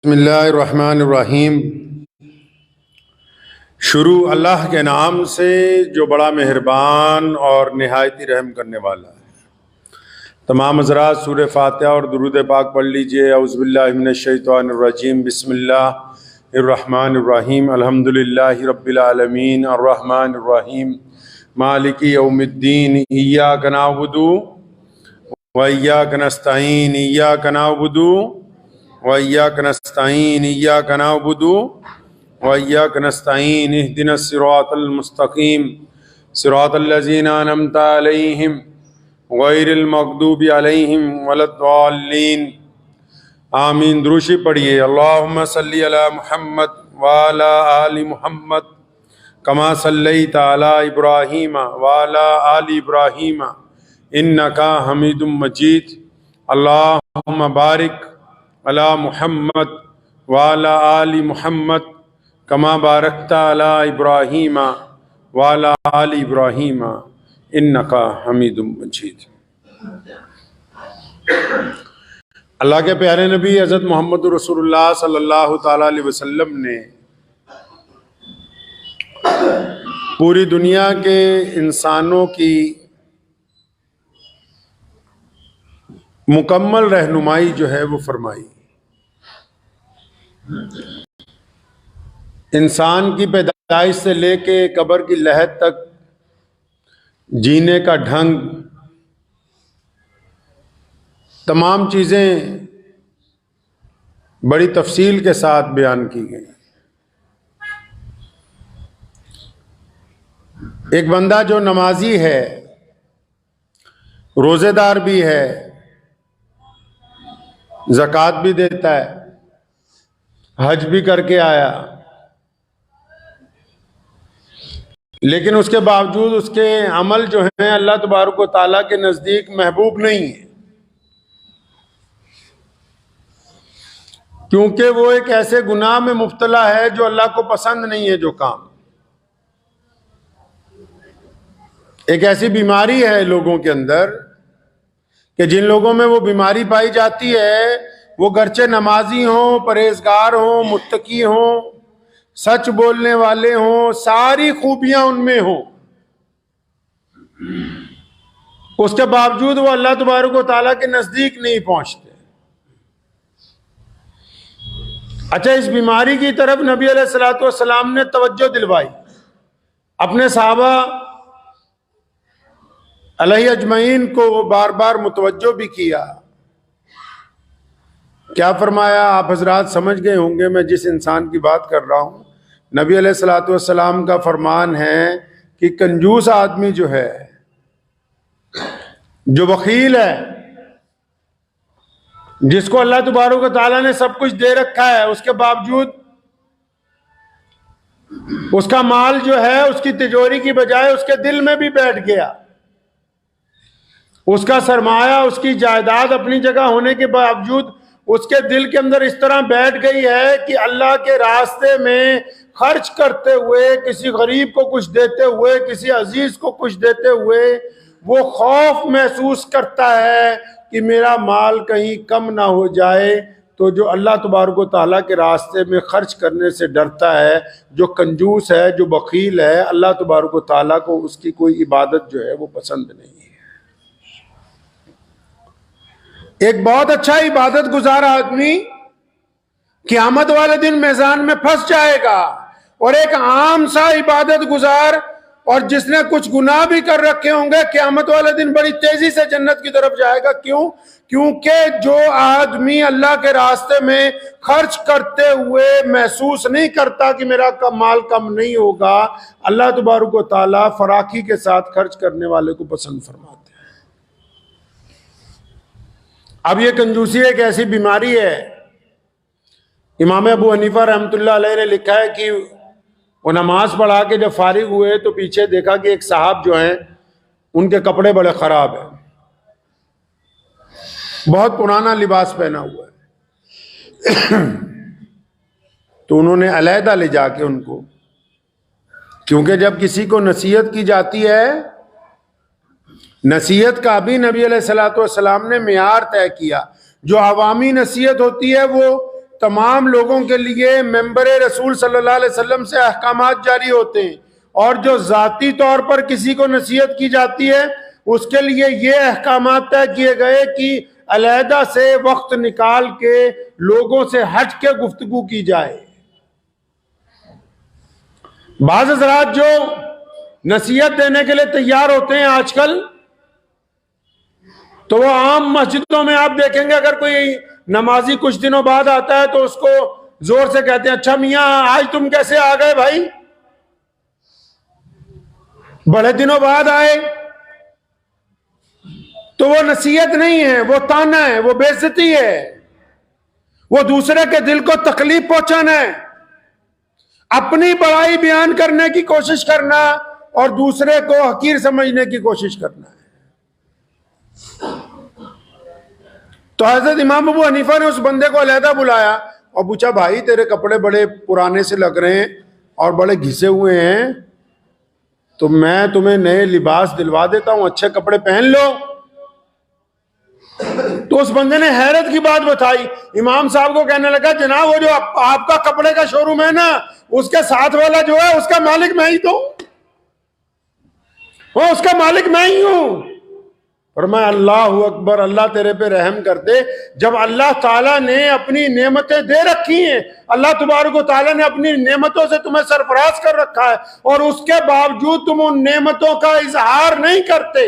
बिस्मिल्लाहिर्रहमानिर्रहीम। शुरू अल्लाह के नाम से जो बड़ा मेहरबान और निहायती रहम करने वाला है। तमाम हज़रात सूरह फातिहा और दुरूद पाक पढ़ लीजिए। औज़ु बिल्लाहि मिनश शैतानिर रजीम। बिस्मिल्लाहिर्रहमानिर्रहीम। अल्हम्दुलिल्लाहि रब्बिल आलमीन अर्रहमानिर रहीम मालिकी यौमिद्दीन। इय्याका नअबुदु व इय्याका नस्तईन। इय्याका नअबुदु व इय्याका नस्तईन। इय्याका नअबुदु व इय्याका नस्तईन। इहदिनस सिरातल मुस्तकीम सिरातल लज़ीना अनअमता अलैहिम गैरिल मग़दूबि अलैहिम वलद्दाल्लीन। आमीन। दुरूशी पढ़िए। अल्लाहुम्मा सल्लि अला मुहम्मद व अला आलि मुहम्मद कमा सल्लैता अला इब्राहीम व अला आलि इब्राहीम इन्नका हमीदुम मजीद। अल्लाहुम्मा बारिक अला मुहम्मद व अला आलि मुहम्मद कमा बारकता अला इब्राहीम व अला आलि इब्राहीम इन्नका हमीदुम मजीद। अल्लाह के प्यारे नबी हज़रत मोहम्मद रसूलुल्लाह सल्लल्लाहु ताला अलैहि वसल्लम ने पूरी दुनिया के इंसानों की मुकम्मल रहनुमाई जो है वो फरमाई। इंसान की पैदाइश से लेके कब्र की लहद तक जीने का ढंग, तमाम चीज़ें बड़ी तफसील के साथ बयान की गई। एक बंदा जो नमाजी है, रोज़ेदार भी है, ज़कात भी देता है, हज भी करके आया, लेकिन उसके बावजूद उसके अमल जो हैं अल्लाह तबारक व तआला के नज़दीक महबूब नहीं है, क्योंकि वो एक ऐसे गुनाह में मुब्तला है जो अल्लाह को पसंद नहीं है। जो काम, एक ऐसी बीमारी है लोगों के अंदर कि जिन लोगों में वो बीमारी पाई जाती है, वो गरचे नमाजी हों, परहेजगार हों, मुत्तकी हों, सच बोलने वाले हों, सारी खूबियां उनमें हों, उसके बावजूद वो अल्लाह तबारक व तआला के नजदीक नहीं पहुंचते। अच्छा, इस बीमारी की तरफ नबी अलैहिस्सलातु वस्सलाम ने तवज्जो दिलवाई, अपने सहाबा अलैहि अजमईन को बार बार मुतवज्जो भी किया। क्या फरमाया? आप हजरात समझ गए होंगे मैं जिस इंसान की बात कर रहा हूं। नबी अलैहिस्सलातु वस्सलाम का फरमान है कि कंजूस आदमी जो है, जो बखील है, जिसको अल्लाह तबारक व तआला ने सब कुछ दे रखा है, उसके बावजूद उसका माल जो है उसकी तिजोरी की बजाय उसके दिल में भी बैठ गया। उसका सरमाया, उसकी जायदाद अपनी जगह होने के बावजूद उसके दिल के अंदर इस तरह बैठ गई है कि अल्लाह के रास्ते में खर्च करते हुए, किसी गरीब को कुछ देते हुए, किसी अजीज को कुछ देते हुए वो खौफ महसूस करता है कि मेरा माल कहीं कम ना हो जाए। तो जो अल्लाह तबारक व तआला के रास्ते में खर्च करने से डरता है, जो कंजूस है, जो बखील है, अल्लाह तबारक व तआला को उसकी कोई इबादत जो है वो पसंद नहीं है। एक बहुत अच्छा इबादत गुजार आदमी क़यामत वाले दिन मैदान में फंस जाएगा, और एक आम सा इबादत गुजार और जिसने कुछ गुनाह भी कर रखे होंगे, क़यामत वाले दिन बड़ी तेजी से जन्नत की तरफ जाएगा। क्यों? क्योंकि जो आदमी अल्लाह के रास्ते में खर्च करते हुए महसूस नहीं करता कि मेरा माल कम नहीं होगा, अल्लाह तबारक व तआला फराखी के साथ खर्च करने वाले को पसंद फरमाते हैं। अब ये कंजूसी एक ऐसी बीमारी है। इमाम अबू हनीफा रहमतुल्लाह अलैह ने लिखा है कि वो नमाज पढ़ा के जब फारिग हुए तो पीछे देखा कि एक साहब जो हैं उनके कपड़े बड़े खराब हैं, बहुत पुराना लिबास पहना हुआ है। तो उन्होंने अलहदा ले जाके उनको, क्योंकि जब किसी को नसीहत की जाती है, नसीहत का भी नबी अलैहिस्सलातु वस्सलाम ने मियार तय किया। जो अवामी नसीहत होती है वो तमाम लोगों के लिए मेंबर रसूल सल्लल्लाहु अलैहि वसल्लम से अहकामात जारी होते हैं, और जो जाती तौर पर किसी को नसीहत की जाती है उसके लिए ये अहकामात तय किए गए कि अलहदा से वक्त निकाल के लोगों से हट के गुफ्तगू की जाए। बाज़ हज़रात जो नसीहत देने के लिए तैयार होते हैं आजकल, तो वो आम मस्जिदों में आप देखेंगे अगर कोई नमाजी कुछ दिनों बाद आता है तो उसको जोर से कहते हैं, अच्छा मियां आज तुम कैसे आ गए भाई, बड़े दिनों बाद आए। तो वो नसीहत नहीं है, वो ताना है, वो बेइज्जती है, वो दूसरे के दिल को तकलीफ पहुंचाना है, अपनी बड़ाई बयान करने की कोशिश करना और दूसरे को हकीर समझने की कोशिश करना है। तो हजरत इमाम अबू हनीफा ने उस बंदे को अलहदा बुलाया और पूछा, भाई तेरे कपड़े बड़े पुराने से लग रहे हैं और बड़े घिसे हुए हैं, तो मैं तुम्हें नए लिबास दिलवा देता हूं, अच्छे कपड़े पहन लो। तो उस बंदे ने हैरत की बात बताई। इमाम साहब को कहने लगा, जनाब वो जो आपका कपड़े का शोरूम है ना, उसके साथ वाला जो है उसका मालिक मैं ही तो, वो उसका मालिक मैं ही हूं। और मैं अल्लाह अकबर, अल्लाह तेरे पे रहम कर दे। जब अल्लाह ताला ने अपनी नेमतें दे रखी हैं, अल्लाह तबारक व तआला ने अपनी नेमतों से तुम्हें सरफराज कर रखा है, और उसके बावजूद तुम उन नेमतों का इजहार नहीं करते।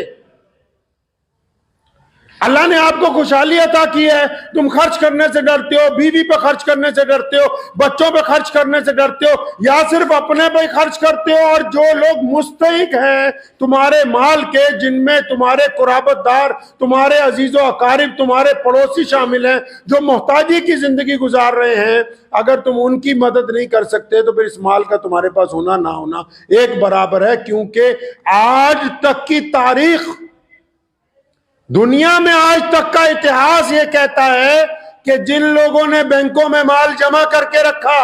अल्लाह ने आपको खुशहाली अता की है, तुम खर्च करने से डरते हो, बीवी पे खर्च करने से डरते हो, बच्चों पे खर्च करने से डरते हो, या सिर्फ अपने पे खर्च करते हो। और जो लोग मुस्तहिक हैं तुम्हारे माल के, जिनमें तुम्हारे कुराबतदार, तुम्हारे अजीजो अकारिब, तुम्हारे पड़ोसी शामिल हैं, जो मोहताजी की जिंदगी गुजार रहे हैं, अगर तुम उनकी मदद नहीं कर सकते तो फिर इस माल का तुम्हारे पास होना ना होना एक बराबर है। क्योंकि आज तक की तारीख, दुनिया में आज तक का इतिहास ये कहता है कि जिन लोगों ने बैंकों में माल जमा करके रखा,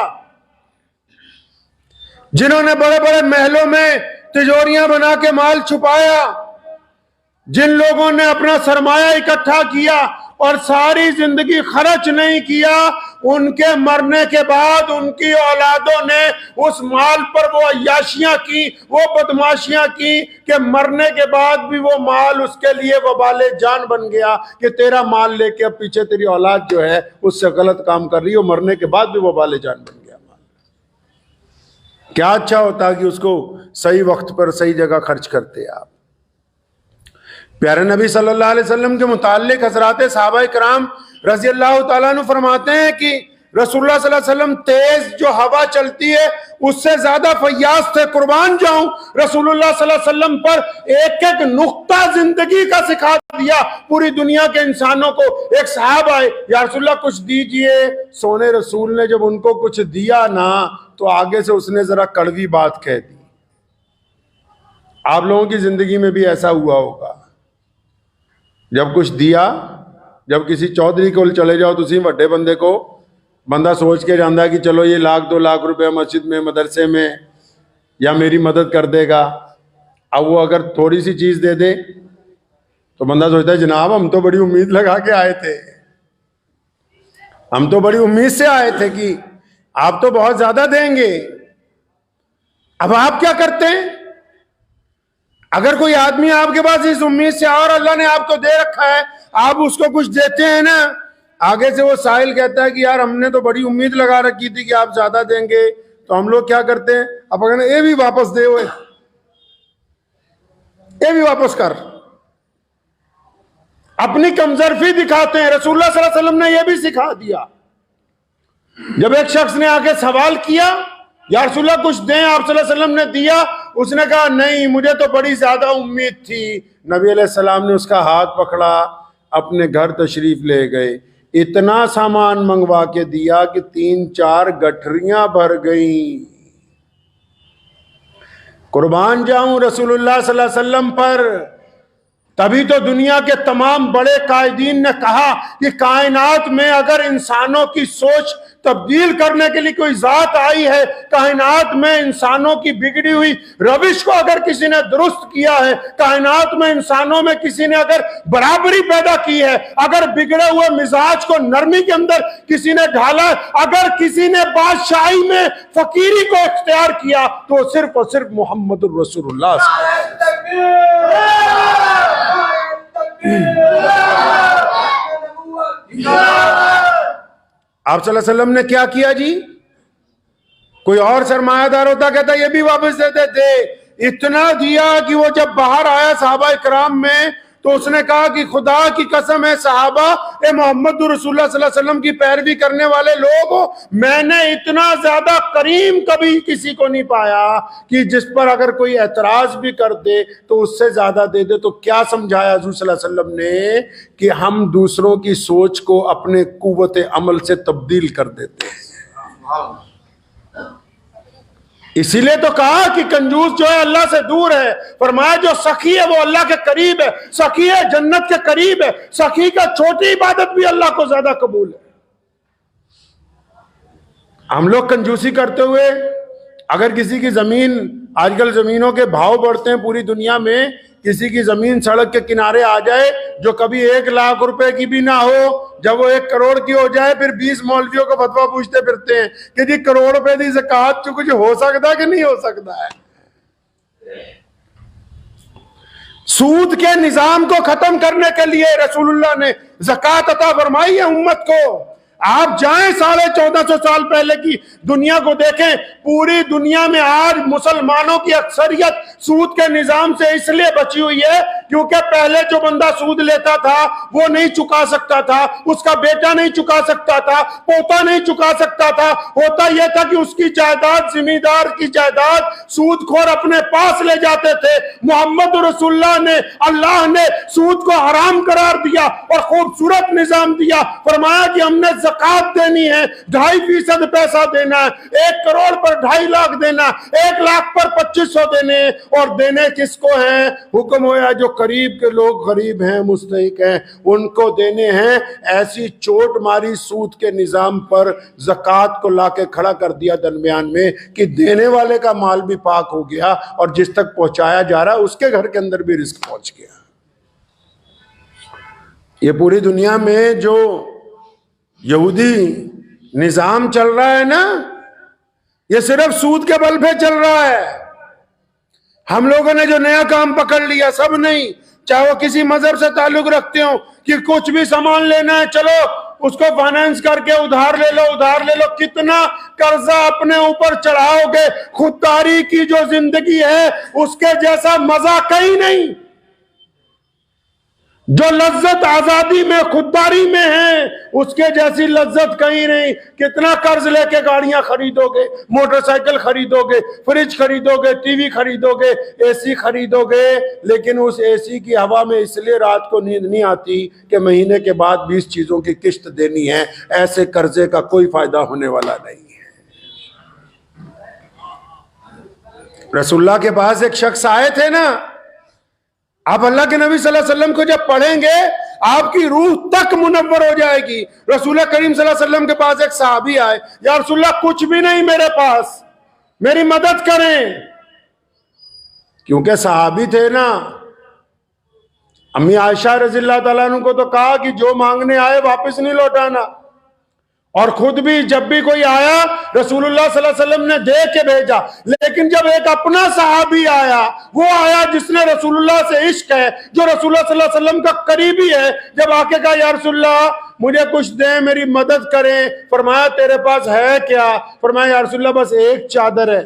जिन्होंने बड़े बड़े महलों में तिजोरियां बना के माल छुपाया, जिन लोगों ने अपना सरमाया इकट्ठा किया और सारी जिंदगी खर्च नहीं किया, उनके मरने के बाद उनकी औलादों ने उस माल पर वो अय्याशियां की, वो बदमाशियां की कि मरने के बाद भी वो माल उसके लिए वबाले जान बन गया कि तेरा माल लेके अब पीछे तेरी औलाद जो है उससे गलत काम कर रही है, मरने के बाद भी वबाले जान बन गया माल। क्या अच्छा होता कि उसको सही वक्त पर सही जगह खर्च करते आप। प्यारे नबी सल्लल्लाहु अलैहि वसल्लम के मुताल्लिक हजरात सहाबा किराम रज़ी अल्लाह तआला अन्हु फरमाते हैं कि रसूलुल्लाह सल्लल्लाहु अलैहि वसल्लम तेज जो हवा चलती है उससे ज्यादा फयाज थे। कुर्बान जाऊं, रसूलुल्लाह सल्लल्लाहु अलैहि वसल्लम पर एक एक नुक्ता जिंदगी का सिखा दिया पूरी दुनिया के इंसानों को। एक साहब आए, या रसूलुल्लाह कुछ दीजिए। सोने रसूल ने जब उनको कुछ दिया ना, तो आगे से उसने जरा कड़वी बात कह दी। आप लोगों की जिंदगी में भी ऐसा हुआ होगा, जब कुछ दिया, जब किसी चौधरी को चले जाओ, तुसी बड़े बंदे को बंदा सोच के जाता है कि चलो ये 1-2 लाख रुपए मस्जिद में, मदरसे में या मेरी मदद कर देगा। अब वो अगर थोड़ी सी चीज दे दे तो बंदा सोचता है, जनाब हम तो बड़ी उम्मीद लगा के आए थे, हम तो बड़ी उम्मीद से आए थे कि आप तो बहुत ज्यादा देंगे। अब आप क्या करते हैं? अगर कोई आदमी आपके पास इस उम्मीद से और अल्लाह ने आपको दे रखा है, आप उसको कुछ देते हैं ना, आगे से वो साहिल कहता है कि यार हमने तो बड़ी उम्मीद लगा रखी थी कि आप ज्यादा देंगे, तो हम लोग क्या करते हैं, अब अगर ये भी वापस दे, ये भी वापस कर, अपनी कमजोरी दिखाते हैं। रसूलुल्लाह सल्लल्लाहु अलैहि वसल्लम ने यह भी सिखा दिया। जब एक शख्स ने आके सवाल किया, या रसूलुल्लाह कुछ दें, आप सल्लल्लाहु अलैहि वसल्लम ने दिया, उसने कहा नहीं मुझे तो बड़ी ज्यादा उम्मीद थी। नबी अलैहिस्सलाम ने उसका हाथ पकड़ा, अपने घर तशरीफ ले गए, इतना सामान मंगवा के दिया कि 3-4 गठरियां भर गई। कुर्बान जाऊं रसूलुल्लाह सल्लल्लाहु अलैहि वसल्लम पर। तभी तो दुनिया के तमाम बड़े कायदीन ने कहा कि कायनात में अगर इंसानों की सोच तब्दील करने के लिए कोई जात आई है, कायनात में इंसानों की बिगड़ी हुई रविश को अगर किसी ने दुरुस्त किया है, कायनात में इंसानों में किसी ने अगर बराबरी पैदा की है, अगर बिगड़े हुए मिजाज को नरमी के अंदर किसी ने ढाला, अगर किसी ने बादशाही में फकीरी को इख्तियार किया, तो सिर्फ और सिर्फ मोहम्मदुर रसूलुल्लाह। आप सल्लल्लाहु अलैहि वसल्लम ने क्या किया जी? कोई और सरमायादार होता कहता ये भी वापस देते थे। इतना दिया कि वो जब बाहर आया सहाबा इकराम में, तो उसने कहा कि खुदा की कसम है सहाबा, ए मोहम्मद रसूलुल्लाह सल्लल्लाहु अलैहि वसल्लम की पैरवी करने वाले लोग हो, मैंने इतना ज्यादा करीम कभी किसी को नहीं पाया कि जिस पर अगर कोई एतराज भी कर दे तो उससे ज्यादा दे दे। तो क्या समझाया हुजूर सल्लल्लाहु अलैहि वसल्लम ने कि हम दूसरों की सोच को अपने कुव्वत अमल से तब्दील कर देते हैं। इसीलिए तो कहा कि कंजूस जो है अल्लाह से दूर है, फरमाया जो सखी है वो अल्लाह के करीब है, सखी है जन्नत के करीब है, सखी का छोटी इबादत भी अल्लाह को ज्यादा कबूल है। हम लोग कंजूसी करते हुए अगर किसी की जमीन, आजकल जमीनों के भाव बढ़ते हैं पूरी दुनिया में, किसी की जमीन सड़क के किनारे आ जाए जो कभी 1 लाख रुपए की भी ना हो, जब वो 1 करोड़ की हो जाए फिर 20 मौलवियों को फतवा पूछते फिरते हैं कि जी करोड़ रुपए की ज़कात जो कुछ हो सकता है कि नहीं हो सकता है। सूद के निजाम को खत्म करने के लिए रसूलुल्लाह ने ज़कात अता फरमाई है उम्मत को। आप जाएं 1450 साल पहले की दुनिया को देखें, पूरी दुनिया में आज मुसलमानों की अक्सरियत सूद के निजाम से इसलिए बची हुई है क्योंकि पहले जो बंदा सूद लेता था वो नहीं चुका सकता था, उसका बेटा नहीं चुका सकता था, पोता नहीं चुका सकता था। होता यह था कि उसकी जायदाद, जिम्मेदार की जायदाद सूदखोर अपने पास ले जाते थे। मोहम्मद रसूलुल्लाह ने, अल्लाह ने सूद को हराम करार दिया और खूबसूरत निजाम दिया। फरमाया कि हमने ज़कात देनी है, 2.5% पैसा देना है, 1 करोड़ पर 2.5 लाख देना, 1 लाख पर 2500 देने, और देने किसको है? हुक्म होया जो करीब के लोग गरीब हैं, मुस्तहिक हैं, उनको देने हैं। ऐसी चोट मारी सूद के निजाम पर, ज़कात को लाके खड़ा कर दिया दरमियान में कि देने वाले का माल भी पाक हो गया और जिस तक पहुंचाया जा रहा है उसके घर के अंदर भी रिस्क पहुंच गया। ये पूरी दुनिया में जो यहूदी निजाम चल रहा है ना, ये सिर्फ सूद के बल पे चल रहा है। हम लोगों ने जो नया काम पकड़ लिया, सब नहीं, चाहे वो किसी मजहब से ताल्लुक रखते हो, कि कुछ भी सामान लेना है चलो उसको फाइनेंस करके उधार ले लो, उधार ले लो। कितना कर्जा अपने ऊपर चढ़ाओगे? खुददारी की जो जिंदगी है उसके जैसा मजा कहीं नहीं। जो लज्जत आजादी में, खुददारी में है, उसके जैसी लज्जत कहीं नहीं। कितना कर्ज लेके गाड़ियां खरीदोगे, मोटरसाइकिल खरीदोगे, फ्रिज खरीदोगे, टीवी खरीदोगे, एसी खरीदोगे, लेकिन उस एसी की हवा में इसलिए रात को नींद नहीं आती कि महीने के बाद 20 चीजों की किस्त देनी है। ऐसे कर्जे का कोई फायदा होने वाला नहीं है। रसूलुल्लाह के पास एक शख्स आए थे ना, आप अल्लाह के नबी सल्लल्लाहु अलैहि वसल्लम को जब पढ़ेंगे आपकी रूह तक मुनव्वर हो जाएगी। रसूल करीम सल्लल्लाहु अलैहि वसल्लम के पास एक सहाबी आए, या रसूलुल्लाह कुछ भी नहीं मेरे पास, मेरी मदद करें। क्योंकि सहाबी थे ना। अम्मी आयशा रज़ियल्लाहु ताला अन्हा को तो कहा कि जो मांगने आए वापस नहीं लौटाना, और खुद भी जब भी कोई आया रसूलुल्लाह सल्लल्लाहु अलैहि वसल्लम ने दे के भेजा। लेकिन जब एक अपना सहाबी आया, वो आया जिसने रसूलुल्लाह से इश्क है, जो रसूलुल्लाह सल्लल्लाहु अलैहि वसल्लम का करीबी है, जब आके कहा या रसूलुल्लाह मुझे कुछ दें, मेरी मदद करें। फरमाया तेरे पास है क्या? फरमाया या रसूलुल्लाह बस एक चादर है,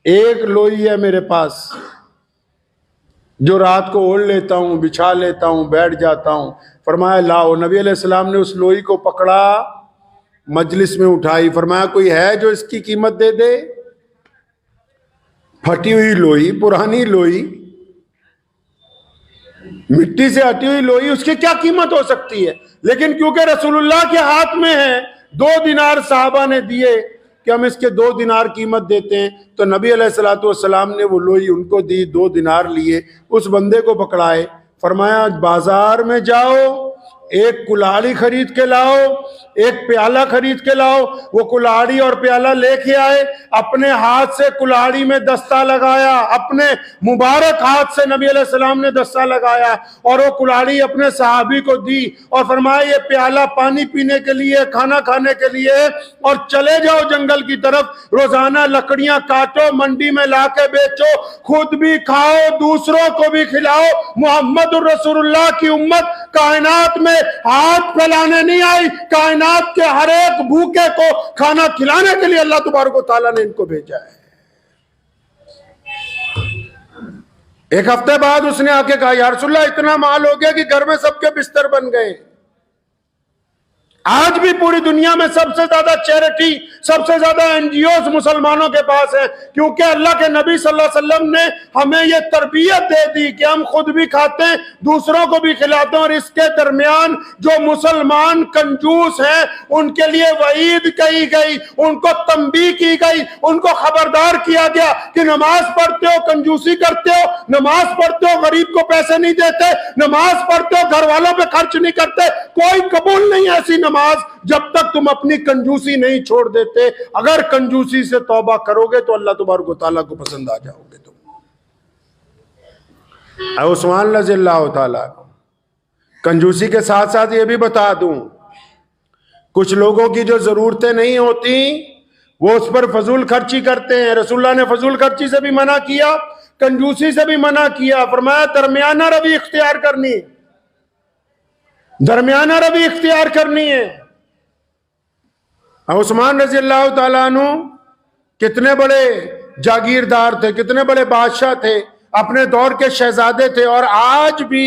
एक लोई है मेरे पास, जो रात को ओढ़ लेता हूं, बिछा लेता हूं, बैठ जाता हूं। फरमाया लाओ। नबी अलैहिस्सलाम ने उस लोई को पकड़ा, मजलिस में उठाई। फरमाया कोई है जो इसकी कीमत दे दे? फटी हुई लोई, पुरानी लोई, मिट्टी से हटी हुई लोई, उसकी क्या कीमत हो सकती है? लेकिन क्योंकि रसूलुल्लाह के हाथ में है, 2 दिनार साहबा ने दिए कि हम इसके 2 दिनार कीमत देते हैं। तो नबी अलैहिस्सलातु वस्सलाम ने वो लोई उनको दी, 2 दिनार लिए, उस बंदे को पकड़ाए। फरमाया बाजार में जाओ, एक कुल्हाड़ी खरीद के लाओ, एक प्याला खरीद के लाओ। वो कुल्हाड़ी और प्याला लेके आए, अपने हाथ से कुल्हाड़ी में दस्ता लगाया, अपने मुबारक हाथ से नबी अलैहिस्सलाम ने दस्ता लगाया और वो कुल्हाड़ी अपने सहाबी को दी और फरमाया ये प्याला पानी पीने के लिए, खाना खाने के लिए, और चले जाओ जंगल की तरफ, रोजाना लकड़ियां काटो, मंडी में लाके बेचो, खुद भी खाओ, दूसरों को भी खिलाओ। मोहम्मद रसूलुल्लाह की उम्मत कायनात में हाथ फैलाने नहीं आई, कायनात के हर एक भूखे को खाना खिलाने के लिए अल्लाह तबारक व तआला ने इनको भेजा है। एक हफ्ते बाद उसने आके कहा या रसूलल्लाह इतना माल हो गया कि घर में सबके बिस्तर बन गए। आज भी पूरी दुनिया में सबसे ज्यादा चैरिटी, सबसे ज्यादा एनजीओ मुसलमानों के पास है, क्योंकि अल्लाह के नबी सल्लल्लाहु अलैहि वसल्लम ने हमें यह तरबियत दे दी कि हम खुद भी खाते हैं, दूसरों को भी खिलाते हैं। और इसके दरमियान जो मुसलमान कंजूस हैं उनके लिए वईद कही गई, उनको तंबीह की गई, उनको खबरदार किया गया कि नमाज पढ़ते हो कंजूसी करते हो, नमाज पढ़ते हो गरीब को पैसे नहीं देते, नमाज पढ़ते हो घर वालों पे खर्च नहीं करते, कोई कबूल नहीं ऐसी नमाज जब तक तुम अपनी कंजूसी नहीं छोड़ देते। अगर कंजूसी से तौबा करोगे तो अल्लाह तबारक व तआला को पसंद आ जाओगे तुम। उस्मान रज़ियल्लाहु ताला, कंजूसी के साथ साथ ये भी बता दूं, कुछ लोगों की जो जरूरतें नहीं होती वो उस पर फजूल खर्ची करते हैं। रसूलुल्लाह ने फजूल खर्ची से भी मना किया, कंजूसी से भी मना किया। फरमाया दरमियाना रवि इख्तियार करनी, दरमियाना रवि इख्तियार करनी है। उस्मान रज़ियल्लाहु ताला अन्हु कितने बड़े जागीरदार थे, कितने बड़े बादशाह थे, अपने दौर के शहजादे थे। और आज भी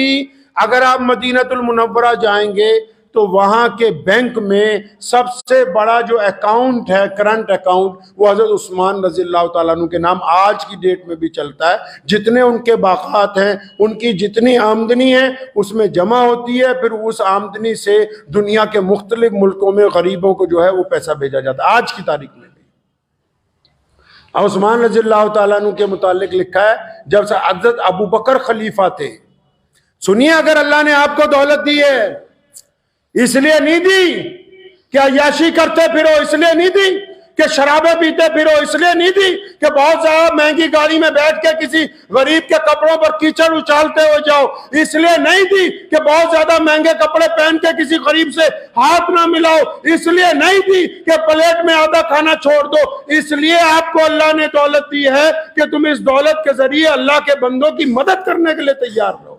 अगर आप मदीनतुल मुनव्वरा जाएंगे तो वहां के बैंक में सबसे बड़ा जो अकाउंट है, करंट अकाउंट, वो हजरत उस्मान रज़ियल्लाहु ताला अन्हु के नाम आज की डेट में भी चलता है। जितने उनके बाकात हैं, उनकी जितनी आमदनी है उसमें जमा होती है, फिर उस आमदनी से दुनिया के मुख्तलिफ मुल्कों में गरीबों को जो है वो पैसा भेजा जाता है आज की तारीख में भी। उस्मान रज़ियल्लाहु ताला अन्हु के मुतालिक लिखा है, जब से हजरत अबू बकर खलीफा थे, सुनिए, अगर अल्लाह ने आपको दौलत दी है इसलिए नहीं दी कि अय्याशी करते फिरो, इसलिए नहीं दी कि शराबें पीते फिरो, इसलिए नहीं दी कि बहुत ज्यादा महंगी गाड़ी में बैठ के किसी गरीब के कपड़ों पर कीचड़ उछालते हो जाओ, इसलिए नहीं दी कि बहुत ज्यादा महंगे कपड़े पहन के किसी गरीब से हाथ ना मिलाओ, इसलिए नहीं दी कि प्लेट में आधा खाना छोड़ दो। इसलिए आपको अल्लाह ने दौलत दी है कि तुम इस दौलत के जरिए अल्लाह के बंदों की मदद करने के लिए तैयार रहो।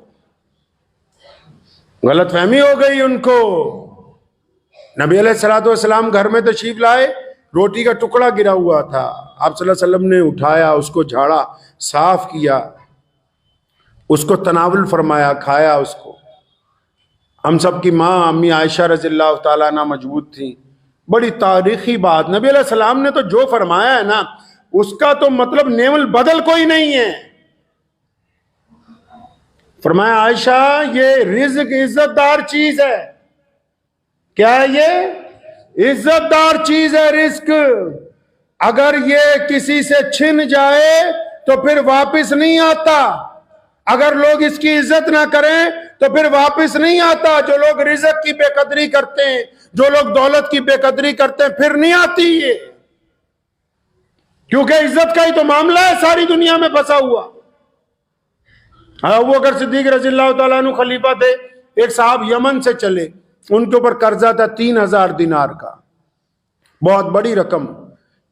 गलतफहमी हो गई उनको। नबी अलैहिस्सलातु वस्सलाम घर में तशरीफ लाए, रोटी का टुकड़ा गिरा हुआ था, आप सल्लल्लाहु अलैहि वसल्लम ने उठाया, उसको झाड़ा, साफ किया, उसको तनावुल फरमाया, खाया उसको। हम सब की माँ अम्मी आयशा रज़ियल्लाहु ताला अन्हा मौजूद थी। बड़ी तारीखी बात, नबी अलैहि सलाम ने तो जो फरमाया है ना उसका तो मतलब नेवल बदल कोई नहीं है। फरमाया आयशा ये रिज़्क इज्जतदार चीज है। क्या है ये? इज्जतदार चीज है रिज़्क। अगर ये किसी से छिन जाए तो फिर वापस नहीं आता। अगर लोग इसकी इज्जत ना करें तो फिर वापस नहीं आता। जो लोग रिज़्क की बेकदरी करते हैं, जो लोग दौलत की बेकदरी करते हैं, फिर नहीं आती ये, क्योंकि इज्जत का ही तो मामला है सारी दुनिया में फंसा हुआ। अबू बकर सिद्दीक रज़ियल्लाहु ताला अन्हु खलीफा थे। एक साहब यमन से चले, उनके ऊपर कर्जा था 3000 दिनार का, बहुत बड़ी रकम।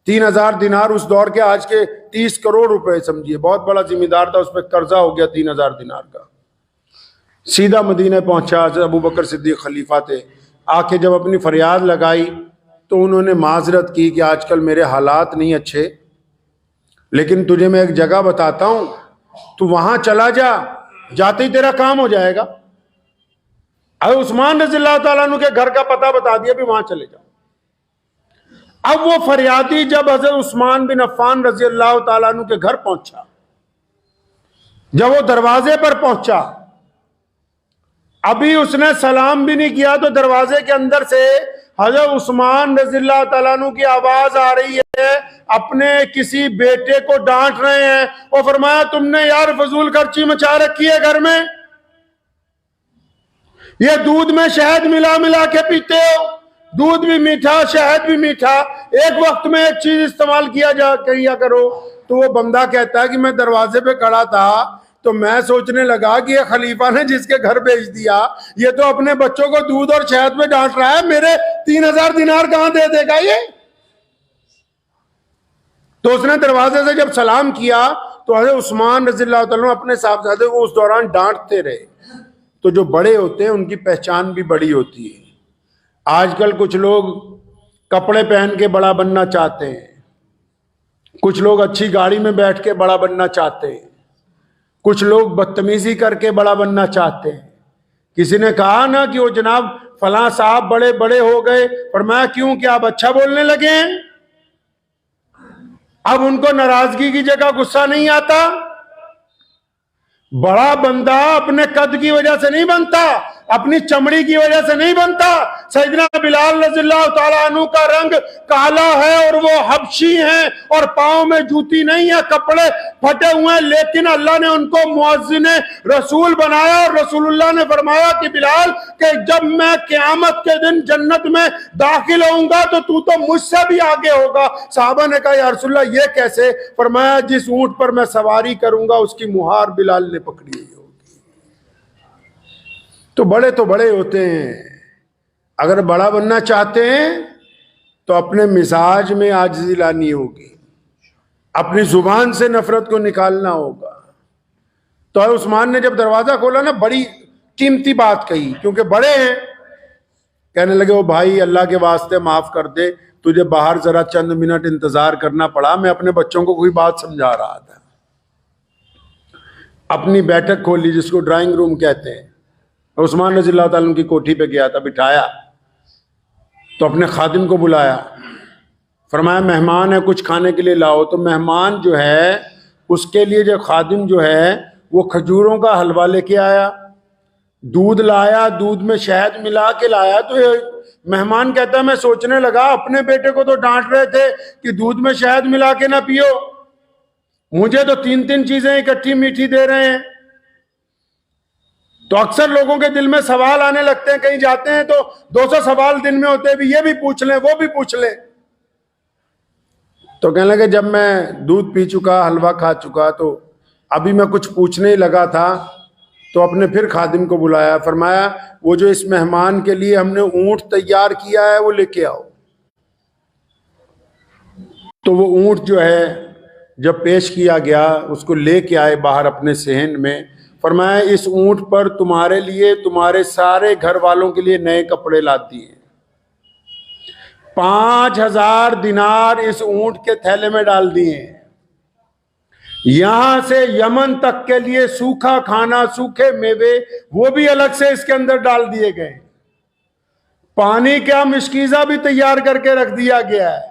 3000 दिनार उस दौर के आज के 30 करोड़ रुपए समझिए, बहुत बड़ा जिम्मेदार था, उस पर कर्जा हो गया 3000 दिनार का। सीधा मदीने पहुंचा, अबू बकर सिद्दीक खलीफा थे। आके जब अपनी फरियाद लगाई तो उन्होंने माजरत की कि आजकल मेरे हालात नहीं अच्छे, लेकिन तुझे मैं एक जगह बताता हूं, तू वहां चला जा, जाते ही तेरा काम हो जाएगा। अब उस्मान रज़ियल्लाहु ताला अन्हु के घर का पता बता दिया, भी वहां चले जाओ। अब वो फरियादी जब हजरत उस्मान बिन अफ़्फ़ान रज़ियल्लाहु ताला अन्हु के घर पहुंचा, जब वो दरवाजे पर पहुंचा, अभी उसने सलाम भी नहीं किया तो दरवाजे के अंदर से हजरत उस्मान रज़ियल्लाहु ताला अन्हु की आवाज आ रही है, अपने किसी बेटे को डांट रहे हैं और फरमाया तुमने यार फजूल खर्ची मचा रखी है घर में, ये दूध में शहद मिला मिला के पीते हो, दूध भी मीठा शहद भी मीठा, एक वक्त में एक चीज इस्तेमाल किया करो। तो वो बंदा कहता है कि मैं दरवाजे पे खड़ा था तो मैं सोचने लगा कि ये खलीफा ने जिसके घर भेज दिया ये तो अपने बच्चों को दूध और शहद में डांट रहा है, मेरे 3000 दिनार कहां दे देगा ये। तो उसने दरवाजे से जब सलाम किया तो हज़रत उस्मान रज़ियल्लाहु अन्हु अपने साहबजादे को उस दौरान डांटते रहे। तो जो बड़े होते हैं उनकी पहचान भी बड़ी होती है। आजकल कुछ लोग कपड़े पहन के बड़ा बनना चाहते हैं, कुछ लोग अच्छी गाड़ी में बैठ के बड़ा बनना चाहते हैं, कुछ लोग बदतमीजी करके बड़ा बनना चाहते हैं। किसी ने कहा ना कि वो जनाब फलां साहब बड़े बड़े हो गए, और मैं क्यों, कि आप अच्छा बोलने लगे हैं। अब उनको नाराजगी की जगह गुस्सा नहीं आता। बड़ा बंदा अपने कद की वजह से नहीं बनता, अपनी चमड़ी की वजह से नहीं बनता। सैयदना बिलाल रज़ियल्लाहु ताला अन्हु का रंग काला है और वो हबशी हैं और पांव में जूती नहीं है, कपड़े फटे हुए हैं, लेकिन अल्लाह ने उनको मुअज्जिन रसूल बनाया। और रसूलुल्लाह ने फरमाया कि बिलाल कि जब मैं क़यामत के दिन जन्नत में दाखिल होऊंगा तो तू तो मुझसे भी आगे होगा। साहबा ने कहा या रसूलल्लाह ये कैसे? फरमाया जिस ऊंट पर मैं सवारी करूंगा उसकी मुहार बिलाल ने पकड़ी हुई होगी। तो बड़े होते हैं। अगर बड़ा बनना चाहते हैं तो अपने मिजाज में आजिज़ी लानी होगी, अपनी जुबान से नफरत को निकालना होगा। तो उस्मान ने जब दरवाजा खोला ना, बड़ी कीमती बात कही, क्योंकि बड़े हैं। कहने लगे ओ भाई अल्लाह के वास्ते माफ कर दे, तुझे बाहर जरा चंद मिनट इंतजार करना पड़ा, मैं अपने बच्चों को कोई बात समझा रहा था। अपनी बैठक खोली जिसको ड्राइंग रूम कहते हैं। उस्मान रज़ियल्लाहु ताला अन्हु की कोठी पे गया था, बिठाया तो अपने खादिम को बुलाया, फरमाया मेहमान है कुछ खाने के लिए लाओ। तो मेहमान जो है उसके लिए जो खादिम जो है वो खजूरों का हलवा लेके आया, दूध लाया, दूध में शहद मिला के लाया। तो मेहमान कहता है मैं सोचने लगा अपने बेटे को तो डांट रहे थे कि दूध में शहद मिला के ना पियो, मुझे तो 3 चीजें इकट्ठी मीठी दे रहे हैं। तो अक्सर लोगों के दिल में सवाल आने लगते हैं, कहीं जाते हैं तो 200 सवाल दिन में होते हैं, भी ये भी पूछ लें वो भी पूछ लें। तो कहने लगे जब मैं दूध पी चुका, हलवा खा चुका, तो अभी मैं कुछ पूछने ही लगा था। तो अपने फिर खादिम को बुलाया, फरमाया वो जो इस मेहमान के लिए हमने ऊंट तैयार किया है वो लेके आओ। तो वो ऊंट जो है जब पेश किया गया उसको लेके आए बाहर अपने सहन में। फरमाया इस ऊंट पर तुम्हारे लिए तुम्हारे सारे घर वालों के लिए नए कपड़े ला दिए। 5000 दिनार इस ऊंट के थैले में डाल दिए। यहां से यमन तक के लिए सूखा खाना, सूखे मेवे वो भी अलग से इसके अंदर डाल दिए गए। पानी का मिश्कीजा भी तैयार करके रख दिया गया है।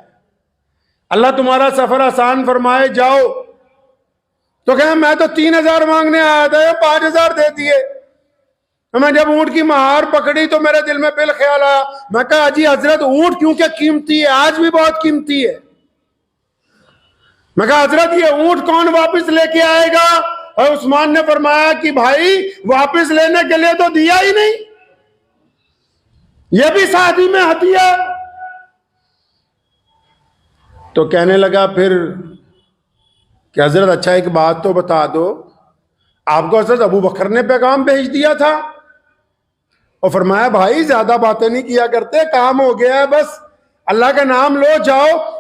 अल्लाह तुम्हारा सफर आसान फरमाए, जाओ। तो कहे मैं तो 3000 मांगने आया था, 5000 दे दिए। तो मैं जब ऊंट की महार पकड़ी तो मेरे दिल में बिल ख्याल आया, मैं कहा अजी हजरत ऊंट क्योंकि कीमती है, आज भी बहुत कीमती है। मैं कहा हजरत ये ऊंट कौन वापस लेके आएगा? और उस्मान ने फरमाया कि भाई वापस लेने के लिए तो दिया ही नहीं, ये भी साथ ही में हथिया। तो कहने लगा फिर कि हजरत अच्छा एक बात तो बता दो, आपको हजरत अबू बकर ने पैगाम भेज दिया था? और फरमाया भाई ज्यादा बातें नहीं किया करते, काम हो गया है, बस अल्लाह का नाम लो, जाओ।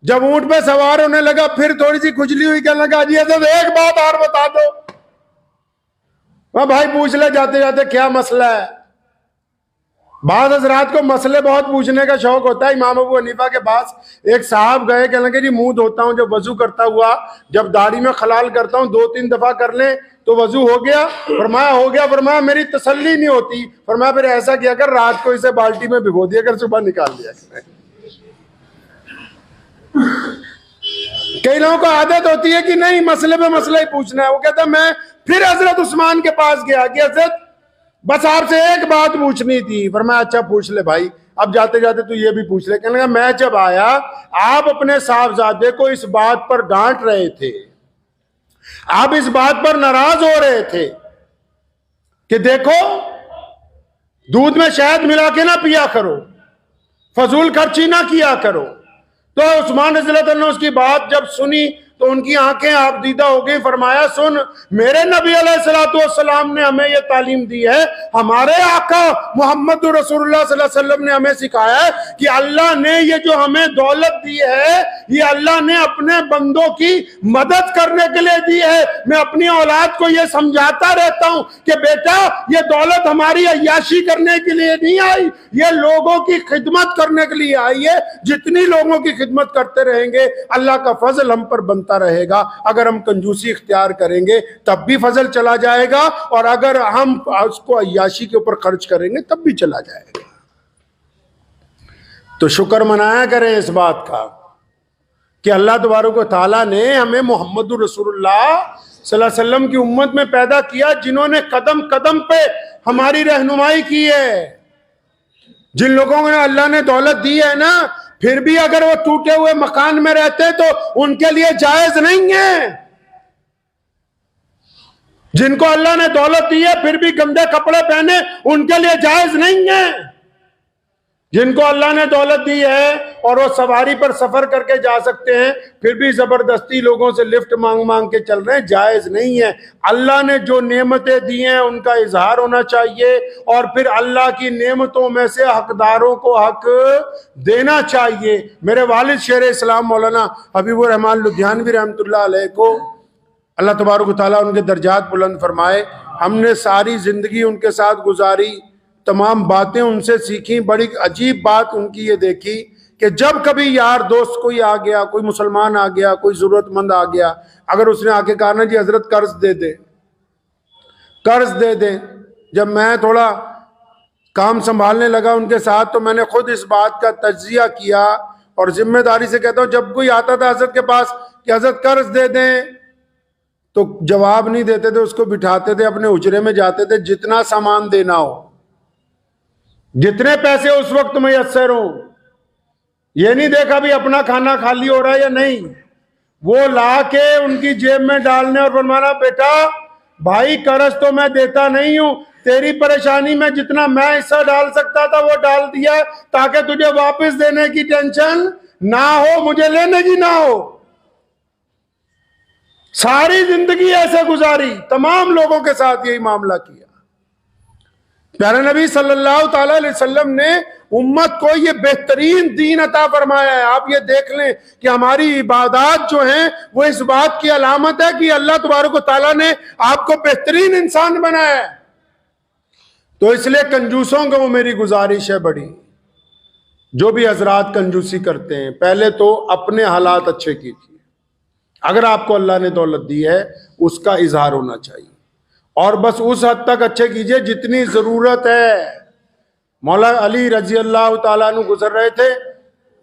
जब ऊंट पे सवार होने लगा फिर थोड़ी सी खुजली हुई, कहने लगा जी हजरत एक बात और बता दो। वह भाई पूछ ले जाते जाते क्या मसला है। बाद हजरात को मसले बहुत पूछने का शौक होता है। इमाम अबू हनीफा के पास एक साहब गए, कहने लगे जी मुंह धोता हूं जब वजू करता हुआ, जब दाढ़ी में खलाल करता हूं 2-3 दफा कर ले तो वजू हो गया? फरमाया हो गया। फरमाया मेरी तसल्ली नहीं होती। फरमाया फिर ऐसा किया कर, रात को इसे बाल्टी में भिगो दिया कर, सुबह निकाल दिया कर। कई लोगों को आदत होती है कि नहीं मसले पे मसला ही पूछना है। वो कहता मैं फिर हजरत उस्मान के पास गया कि हजरत बस आपसे एक बात पूछनी थी। फरमाया अच्छा पूछ ले भाई, अब जाते जाते तू ये भी पूछ ले। कहने लगा मैं जब आया आप अपने साहबजादे को इस बात पर डांट रहे थे, आप इस बात पर नाराज हो रहे थे कि देखो दूध में शहद मिला के ना पिया करो, फजूल खर्ची ना किया करो। तो उस्मान रज़ियल्लाहु अन्हु ने उसकी बात जब सुनी तो उनकी आंखें आबदीदा हो गई। फरमाया, सुन, मेरे नबी अलैहिस्सलातु वस्सलाम ने हमें यह तालीम दी है, हमारे आका मोहम्मद रसूलुल्लाह सल्लल्लाहु अलैहि वसल्लम ने हमें सिखाया है कि अल्लाह ने ये जो हमें दौलत दी है, ये अल्लाह ने अपने बंदों की मदद करने के लिए दी है। मैं अपनी औलाद को ये समझाता रहता हूं कि बेटा, ये दौलत हमारी अय्याशी करने के लिए नहीं आई, ये लोगों की खिदमत करने के लिए आई है। जितनी लोगों की खिदमत करते रहेंगे, अल्लाह का फजल हम पर बनता रहेगा। अगर हम कंजूसी इख्तियार करेंगे तब भी फजल चला जाएगा, और अगर हम उसको अय्याशी के ऊपर खर्च करेंगे तब भी चला जाएगा। तो शुक्र मनाया करें इस बात का कि अल्लाह तबारक व तआला ने हमें मोहम्मद रसूलुल्लाह सल्लल्लाहु अलैहि वसल्लम की उम्मत में पैदा किया, जिन्होंने कदम कदम पे हमारी रहनुमाई की है। जिन लोगों को अल्लाह ने दौलत दी है ना, फिर भी अगर वो टूटे हुए मकान में रहते तो उनके लिए जायज नहीं है। जिनको अल्लाह ने दौलत दी है फिर भी गंदे कपड़े पहने, उनके लिए जायज नहीं है। जिनको अल्लाह ने दौलत दी है और वो सवारी पर सफर करके जा सकते हैं, फिर भी जबरदस्ती लोगों से लिफ्ट मांग मांग के चल रहे हैं, जायज नहीं है। अल्लाह ने जो नेमतें दी हैं उनका इजहार होना चाहिए, और फिर अल्लाह की नेमतों में से हकदारों को हक देना चाहिए। मेरे वालिद शेर इस्लाम मौलाना हबीबुर रहमान लुधियानवी रहमतुल्लाह अलैह को अल्लाह तबारक व तआला उनके दर्जात बुलंद फरमाए। हमने सारी जिंदगी उनके साथ गुजारी, तमाम बातें उनसे सीखी। बड़ी अजीब बात उनकी ये देखी कि जब कभी यार दोस्त कोई आ गया, कोई मुसलमान आ गया, कोई जरूरतमंद आ गया, अगर उसने आके कहा ना, जी हजरत कर्ज दे दे, कर्ज दे दे। जब मैं थोड़ा काम संभालने लगा उनके साथ, तो मैंने खुद इस बात का तज्जिया किया और जिम्मेदारी से कहता हूँ, जब कोई आता था हजरत के पास कि हजरत कर्ज दे दें, तो जवाब नहीं देते थे, उसको बिठाते थे, अपने हुजरे में जाते थे, जितना सामान देना हो, जितने पैसे उस वक्त मैसर हो। ये नहीं देखा भी अपना खाना खाली हो रहा है या नहीं, वो ला के उनकी जेब में डालने और फरमाना, बेटा भाई कर्ज तो मैं देता नहीं हूं, तेरी परेशानी में जितना मैं हिस्सा डाल सकता था वो डाल दिया, ताकि तुझे वापस देने की टेंशन ना हो, मुझे लेने की ना हो। सारी जिंदगी ऐसे गुजारी, तमाम लोगों के साथ यही मामला किया। प्यारे नबी सल्लल्लाहु ताला अलैहि वसल्लम ने उम्मत को ये बेहतरीन दीन अता फरमाया है। आप ये देख लें कि हमारी इबादत जो हैं वो इस बात की अलामत है कि अल्लाह तबारक व तआला ने आपको बेहतरीन इंसान बनाया है। तो इसलिए कंजूसों को मेरी गुजारिश है बड़ी, जो भी हजरात कंजूसी करते हैं, पहले तो अपने हालात अच्छे कीजिए। अगर आपको अल्लाह ने दौलत दी है उसका इजहार होना चाहिए, और बस उस हद तक अच्छे कीजिए जितनी जरूरत है। मौला अली रजी अल्लाह ताला अन्हु गुजर रहे थे,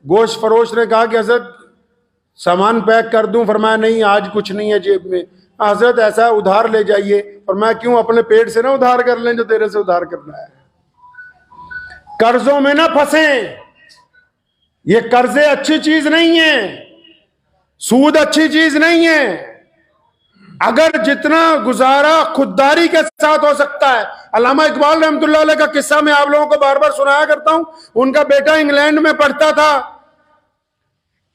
गोश्त फरोश ने कहा कि हजरत सामान पैक कर दूं, फरमाया नहीं आज कुछ नहीं है जेब में। हजरत ऐसा उधार ले जाइए, फरमाया क्यों, अपने पेट से ना उधार कर लें जो तेरे से उधार करना है। कर्जों में ना फंसे, ये कर्जे अच्छी चीज नहीं है, सूद अच्छी चीज नहीं है। अगर जितना गुजारा खुददारी के साथ हो सकता है, अल्लामा इकबाल रहमतुल्लाह अलैह का किस्सा मैं आप लोगों को बार बार सुनाया करता हूं। उनका बेटा इंग्लैंड में पढ़ता था,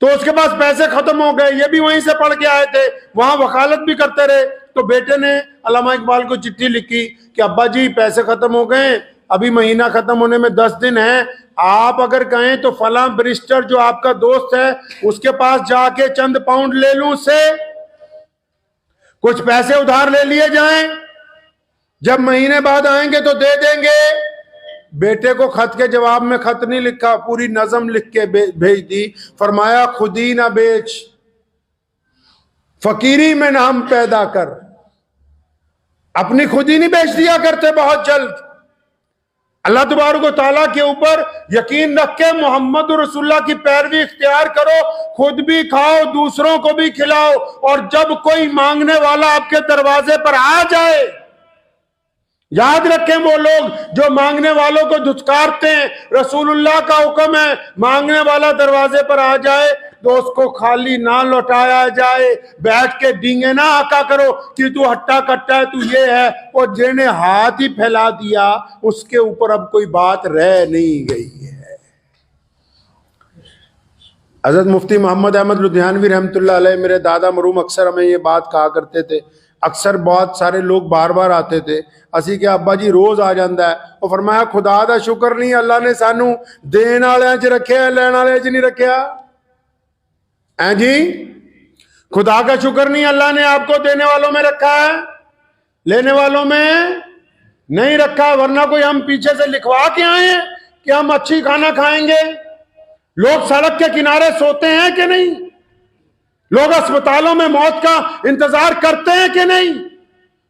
तो उसके पास पैसे खत्म हो गए, ये भी वहीं से पढ़ के आए थे, वहां वकालत भी करते रहे। तो बेटे ने अल्लामा इकबाल को चिट्ठी लिखी कि अब्बा जी पैसे खत्म हो गए, अभी महीना खत्म होने में 10 दिन है, आप अगर कहें तो फला बैरिस्टर जो आपका दोस्त है उसके पास जाके चंद पाउंड ले लूं, उससे कुछ पैसे उधार ले लिए जाएं, जब महीने बाद आएंगे तो दे देंगे। बेटे को खत के जवाब में खत नहीं लिखा, पूरी नज़म लिख के भेज दी। फरमाया खुद ही ना बेच, फकीरी में नाम पैदा कर। अपनी खुद ही नहीं बेच दिया करते बहुत जल्द। अल्लाह तबारक व तआला के ऊपर यकीन रख के मोहम्मद रसूलुल्लाह की पैरवी इख्तियार करो, खुद भी खाओ दूसरों को भी खिलाओ, और जब कोई मांगने वाला आपके दरवाजे पर आ जाए, याद रखें वो लोग जो मांगने वालों को धुतकारते हैं, रसूलुल्लाह का हुक्म है मांगने वाला दरवाजे पर आ जाए दोस्त को खाली ना लौटाया जाए। बैठ के डींगे ना आका करो कि तू हट्टा कट्टा है, तू ये है। और जिन्हें हाथ ही फैला दिया उसके ऊपर अब कोई बात रह नहीं गई है। हजरत मुफ्ती मोहम्मद अहमद लुधियानवी रहमतुल्लाह अलैह, मेरे दादा मरूम अक्सर हमें ये बात कहा करते थे। अक्सर बहुत सारे लोग बार बार आते थे, असी के अब्बा जी रोज आ जाता है। वो फरमाया खुदा दा शुक्र नहीं अल्लाह ने सानू देन वालियां च रखिया, लैण वालियां च नहीं रखिया है जी। खुदा का शुक्र नहीं अल्लाह ने आपको देने वालों में रखा है, लेने वालों में नहीं रखा। वरना कोई हम पीछे से लिखवा के आए हैं कि हम अच्छी खाना खाएंगे। लोग सड़क के किनारे सोते हैं कि नहीं? लोग अस्पतालों में मौत का इंतजार करते हैं कि नहीं?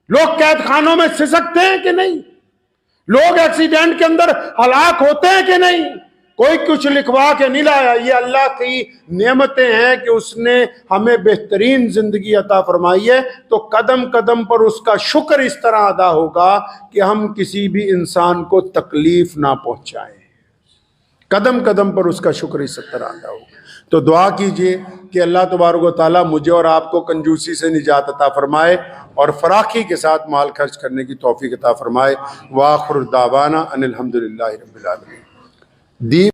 लोग कैद खानों में सिसकते हैं कि नहीं? लोग एक्सीडेंट के अंदर हलाक होते हैं कि नहीं? कोई कुछ लिखवा के नहीं लाया। ये अल्लाह की नेमतें हैं कि उसने हमें बेहतरीन जिंदगी अता फरमाई है। तो कदम कदम पर उसका शुक्र इस तरह अदा होगा कि हम किसी भी इंसान को तकलीफ ना पहुंचाएं। कदम कदम पर उसका शुक्र इस तरह अदा होगा। तो दुआ कीजिए कि अल्लाह तबारक व तआला मुझे और आपको कंजूसी से निजात अता फरमाए और फराखी के साथ माल खर्च करने की तौफीक अता फरमाए। व आखिर दावाना अनिल हम्दुलिल्लाहि रब्बिल आलमीन।